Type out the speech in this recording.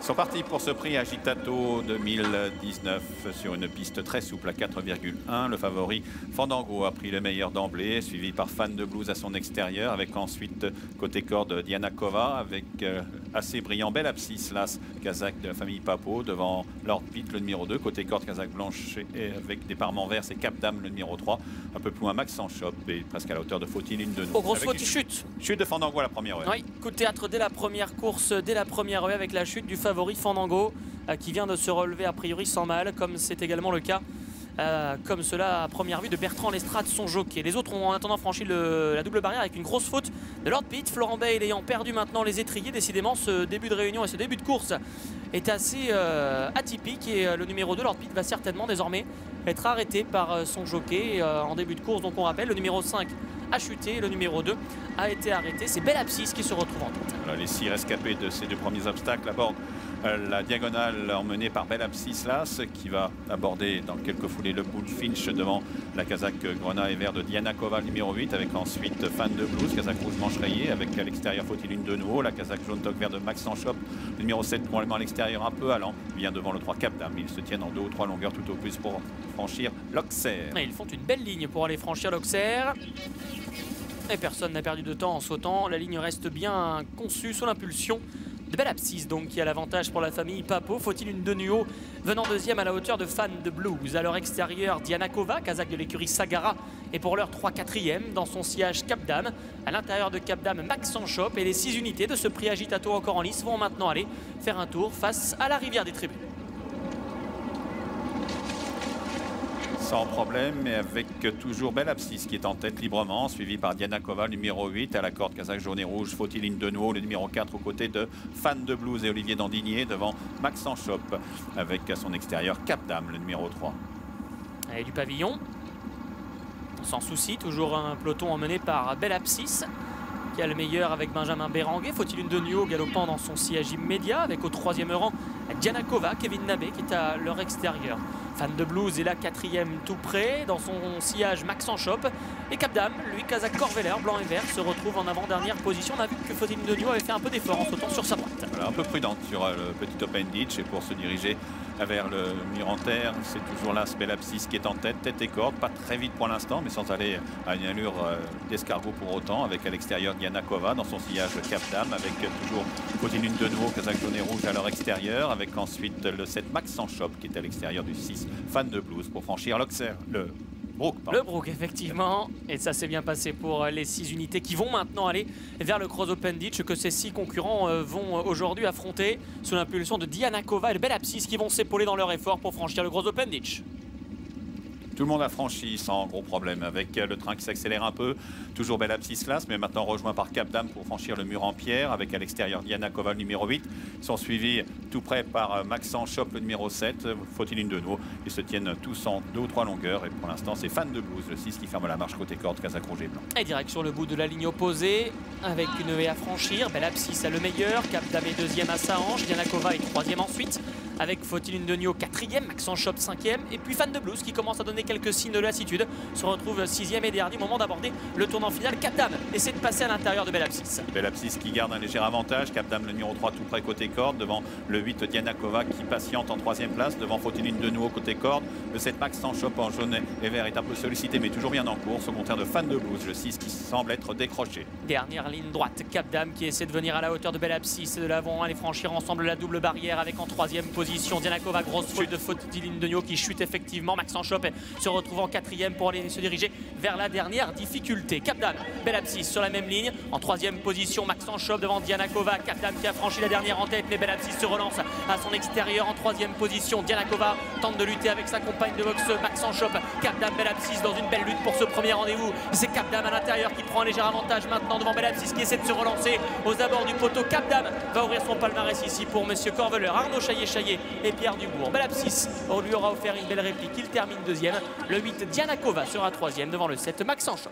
Ils sont partis pour ce prix Agitato 2019 sur une piste très souple à 4,1. Le favori Fandango a pris le meilleur d'emblée, suivi par Fan de Blues à son extérieur, avec ensuite côté corde Dianakova, avec assez brillant Belle Abscisse, l'as kazakh de la famille Papo, devant Lord Pitt, le numéro 2, côté corde kazakh blanche et avec départ vert, c'est Cap Dame, le numéro 3, un peu plus loin Max Sanchop et presque à la hauteur de Fautine de nous. Oh, grosse faute, il chute. Chute de Fandango à la première heure. Oui, coup de théâtre dès la première course, dès la première heure, avec la chute du favori Fandango qui vient de se relever a priori sans mal, comme c'est également le cas comme cela à première vue de Bertrand Lestrade, son jockey. Les autres ont en attendant franchi la double barrière avec une grosse faute de Lord Pitt. Florent Bale ayant perdu maintenant les étriers. Décidément, ce début de réunion et ce début de course est assez atypique, et le numéro 2, Lord Pitt, va certainement désormais être arrêté par son jockey en début de course. Donc on rappelle, le numéro 5 a chuté, le numéro 2 a été arrêté. C'est Belle Abscisse qui se retrouve en tête. Voilà, les 6 rescapés de ces deux premiers obstacles abordent la diagonale emmenée par Belle Abscisse Las, qui va aborder dans quelques foulées le Bullfinch devant la Kazakh grenat et vert de Dianakova, numéro 8, avec ensuite Fan de Blues, Kazakh rouge manche rayée, avec à l'extérieur Fautine de nouveau, la Kazakh jaune toque vert de Max Sanchop, le numéro 7 probablement à l'extérieur un peu allant, vient devant le 3 Cap Dame. Ils se tiennent en 2 ou 3 longueurs tout au plus pour franchir l'Auxerre. Ils font une belle ligne pour aller franchir l'Auxerre. Et personne n'a perdu de temps en sautant. La ligne reste bien conçue sous l'impulsion de Belle Abscisse, donc, qui a l'avantage pour la famille Papo. Faut-il une de Nuo venant deuxième à la hauteur de Fan de Blues. À leur extérieur, Dianakova, kazakh de l'écurie Sagara, et pour l'heure 3/4e dans son sillage Cap Dame. À l'intérieur de Cap Dame, Max Sanchop, et les 6 unités de ce prix Agitato encore en lice vont maintenant aller faire un tour face à la rivière des tribunes. Sans problème, mais avec toujours Belle Abscisse qui est en tête librement, suivi par Dianakova, numéro 8, à la corde kazakh jaune et rouge, Fautine de nouveau, le numéro 4 aux côtés de Fan de Blues et Olivier Dandinier devant Max Sanchop, avec à son extérieur Cap Dame, le numéro 3. Et du pavillon, sans souci, toujours un peloton emmené par Belle Abscisse, qui a le meilleur avec Benjamin Béranguet. Faut-il une de Nuo galopant dans son sillage immédiat, avec au 3e rang Dianakova, Kevin Nabé qui est à leur extérieur. Fan de Blues est là 4e tout près, dans son sillage Max Sanchop. Et Cap Dame, lui, kazakh Corveller, blanc et vert, se retrouve en avant-dernière position. On a vu que Fautine de Nuo avait fait un peu d'effort en sautant sur sa droite. Voilà, un peu prudente sur le petit open ditch, et pour se diriger vers le mur en terre, c'est toujours là Belle Abscisse qui est en tête, tête et corde, pas très vite pour l'instant, mais sans aller à une allure d'escargot pour autant, avec à l'extérieur Dianakova dans son sillage Cap Dame, avec toujours Fautine de nouveau, kazakh jaune et rouge à leur extérieur, avec ensuite le 7 Max Sanchop qui est à l'extérieur du 6 Fan de Blues pour franchir l'Auxerre, le Brook, effectivement. Et ça s'est bien passé pour les 6 unités qui vont maintenant aller vers le Cross Open Ditch, que ces 6 concurrents vont aujourd'hui affronter sous l'impulsion de Dianakova et de Belle Abscisse, qui vont s'épauler dans leur effort pour franchir le Cross Open Ditch. Tout le monde a franchi sans gros problème, avec le train qui s'accélère un peu. Toujours Belle Abscisse Las, mais maintenant rejoint par Cap Dame pour franchir le mur en pierre, avec à l'extérieur Dianakova, le numéro 8. Ils sont suivis tout près par Max Sanchop, le numéro 7, Fautine de nouveau. Ils se tiennent tous en 2 ou 3 longueurs, et pour l'instant c'est Fan de Blues, le 6, qui ferme la marche côté corde, kazakh rouge et blanc. Et direct sur le bout de la ligne opposée, avec une haie à franchir. Belle Abscisse a le meilleur, Cap Dame est 2e à sa hanche, Dianakova est 3e ensuite, avec Fautine de Nuo 4e, Max Sanchop 5e, et puis Fan de Blues qui commence à donner quelques signes de lassitude, se retrouve 6e et dernier. Moment d'aborder le tournant final. Cap Dame essaie de passer à l'intérieur de Belle Abscisse. Belle Abscisse qui garde un léger avantage, Cap Dame le numéro 3 tout près côté corde, devant le 8 Dianakova qui patiente en 3e place, devant Fautine de nouveau côté corde, le 7 Max Sanchop en jaune et vert est un peu sollicité mais toujours bien en course, au contraire de Fan de Blues, le 6 qui semble être décroché. Dernière ligne droite, Cap Dame qui essaie de venir à la hauteur de Belle Abscisse de l'avant, aller franchir ensemble la double barrière, avec en 3e position Dianakova, grosse faute de Fautine de Nuo qui chute effectivement. Max Sanchop se retrouve en 4e pour aller se diriger vers la dernière difficulté. Cap Dame, Belle Abscisse sur la même ligne, en 3e position Max Sanchop devant Dianakova. Cap Dame qui a franchi la dernière en tête, mais Belle Abscisse se relance à son extérieur en 3e position. Dianakova tente de lutter avec sa compagne de boxe Max Sanchop. Cap Dame, Belle Abscisse dans une belle lutte pour ce premier rendez-vous. C'est Cap Dame à l'intérieur qui prend un léger avantage maintenant devant Belle Abscisse qui essaie de se relancer aux abords du poteau. Cap Dame va ouvrir son palmarès ici pour Monsieur Corveller, Arnaud Chaillet et Pierre Dubourg. Belle Abscisse, on lui aura offert une belle réplique, il termine 2e. Le 8 Dianakova sera 3e devant le 7 Max Sanchop.